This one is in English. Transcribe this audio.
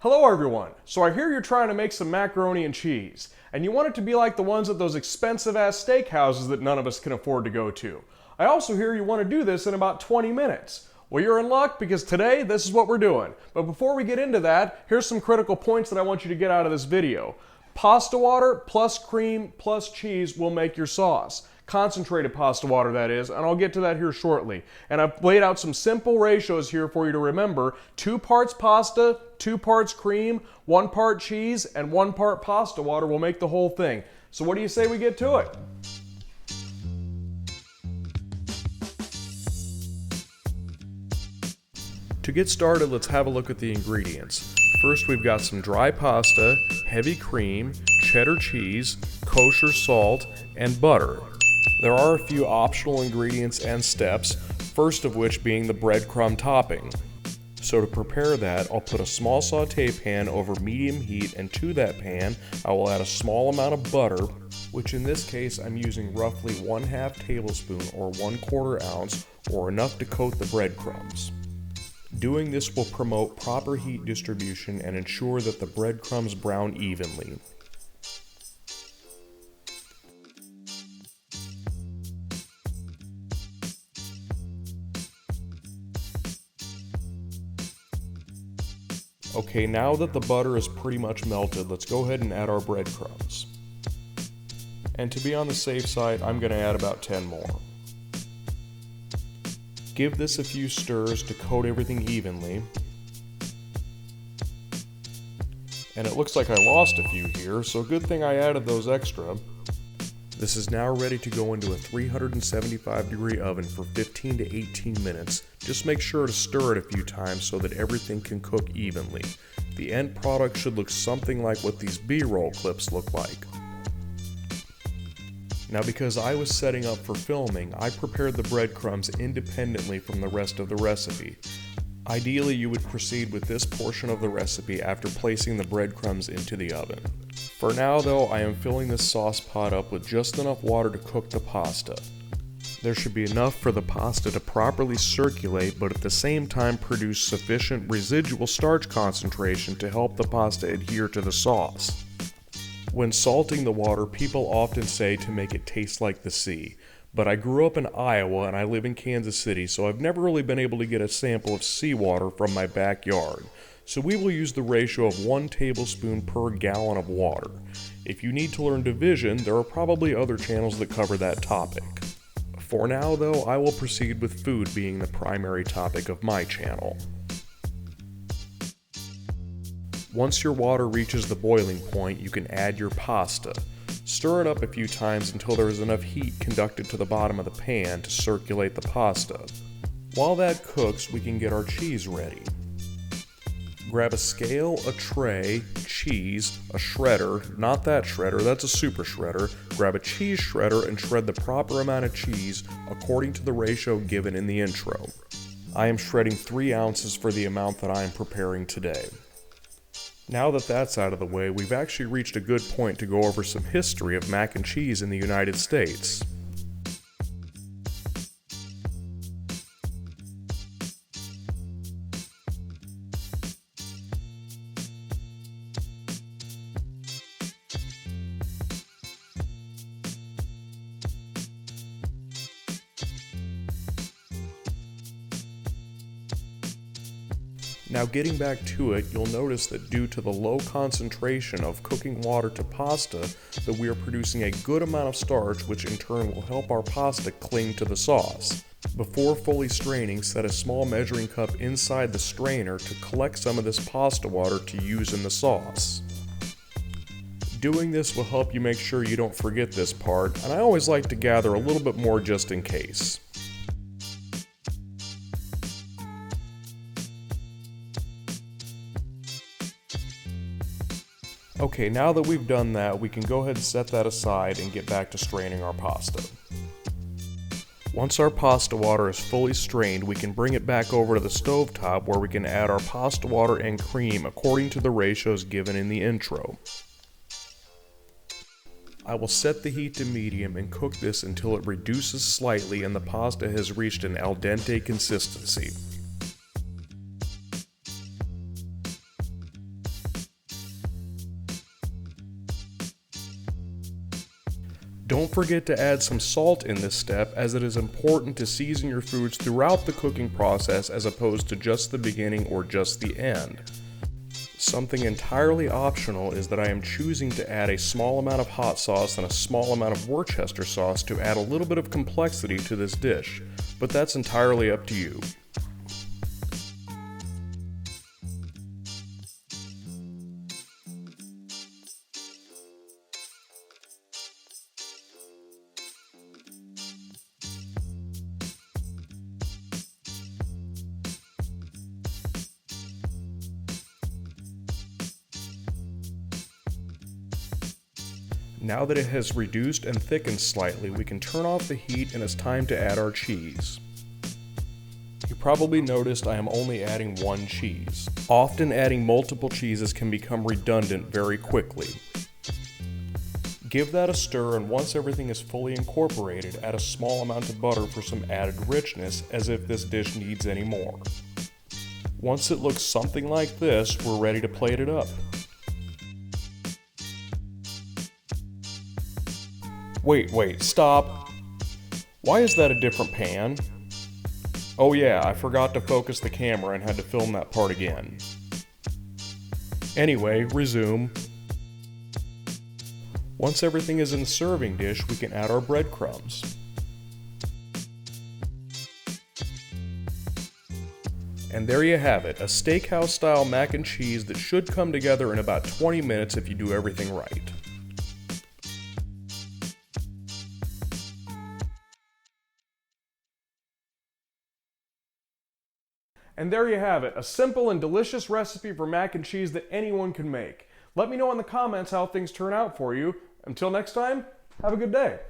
Hello everyone! So I hear you're trying to make some macaroni and cheese, and you want it to be like the ones at those expensive ass steakhouses that none of us can afford to go to. I also hear you want to do this in about 20 minutes. Well, you're in luck because today this is what we're doing. But before we get into that, here's some critical points that I want you to get out of this video. Pasta water plus cream plus cheese will make your sauce. Concentrated pasta water, that is, and I'll get to that here shortly. And I've laid out some simple ratios here for you to remember. 2 parts pasta, 2 parts cream, 1 part cheese, and 1 part pasta water will make the whole thing. So what do you say we get to it? To get started, let's have a look at the ingredients. First, we've got some dry pasta, heavy cream, cheddar cheese, kosher salt, and butter. There are a few optional ingredients and steps, first of which being the breadcrumb topping. So to prepare that, I'll put a small saute pan over medium heat, and to that pan, I will add a small amount of butter, which in this case I'm using roughly 1/2 tablespoon or 1/4 ounce, or enough to coat the breadcrumbs. Doing this will promote proper heat distribution and ensure that the breadcrumbs brown evenly. Okay, now that the butter is pretty much melted, let's go ahead and add our breadcrumbs. And to be on the safe side, I'm going to add about 10 more. Give this a few stirs to coat everything evenly. And it looks like I lost a few here, so good thing I added those extra. This is now ready to go into a 375-degree oven for 15 to 18 minutes. Just make sure to stir it a few times so that everything can cook evenly. The end product should look something like what these B-roll clips look like. Now, because I was setting up for filming, I prepared the breadcrumbs independently from the rest of the recipe. Ideally, you would proceed with this portion of the recipe after placing the breadcrumbs into the oven. For now though, I am filling this sauce pot up with just enough water to cook the pasta. There should be enough for the pasta to properly circulate, but at the same time produce sufficient residual starch concentration to help the pasta adhere to the sauce. When salting the water, people often say to make it taste like the sea. But I grew up in Iowa and I live in Kansas City, so I've never really been able to get a sample of seawater from my backyard. So we will use the ratio of 1 tablespoon per gallon of water. If you need to learn division, there are probably other channels that cover that topic. For now though, I will proceed with food being the primary topic of my channel. Once your water reaches the boiling point, you can add your pasta. Stir it up a few times until there is enough heat conducted to the bottom of the pan to circulate the pasta. While that cooks, we can get our cheese ready. Grab a scale, a tray, cheese, a shredder, not that shredder, that's a super shredder. Grab a cheese shredder and shred the proper amount of cheese according to the ratio given in the intro. I am shredding 3 ounces for the amount that I am preparing today. Now that that's out of the way, we've actually reached a good point to go over some history of mac and cheese in the United States. Now getting back to it, you'll notice that due to the low concentration of cooking water to pasta, that we are producing a good amount of starch, which in turn will help our pasta cling to the sauce. Before fully straining, set a small measuring cup inside the strainer to collect some of this pasta water to use in the sauce. Doing this will help you make sure you don't forget this part, and I always like to gather a little bit more just in case. Okay, now that we've done that, we can go ahead and set that aside and get back to straining our pasta. Once our pasta water is fully strained, we can bring it back over to the stovetop where we can add our pasta water and cream according to the ratios given in the intro. I will set the heat to medium and cook this until it reduces slightly and the pasta has reached an al dente consistency. Don't forget to add some salt in this step, as it is important to season your foods throughout the cooking process as opposed to just the beginning or just the end. Something entirely optional is that I am choosing to add a small amount of hot sauce and a small amount of Worcester sauce to add a little bit of complexity to this dish, but that's entirely up to you. Now that it has reduced and thickened slightly, we can turn off the heat and it's time to add our cheese. You probably noticed I am only adding one cheese. Often adding multiple cheeses can become redundant very quickly. Give that a stir, and once everything is fully incorporated, add a small amount of butter for some added richness, as if this dish needs any more. Once it looks something like this, we're ready to plate it up. Wait, stop. Why is that a different pan? Oh yeah, I forgot to focus the camera and had to film that part again. Anyway, resume. Once everything is in the serving dish, we can add our breadcrumbs. And there you have it, a steakhouse style mac and cheese that should come together in about 20 minutes if you do everything right. And there you have it, a simple and delicious recipe for mac and cheese that anyone can make. Let me know in the comments how things turn out for you. Until next time, have a good day.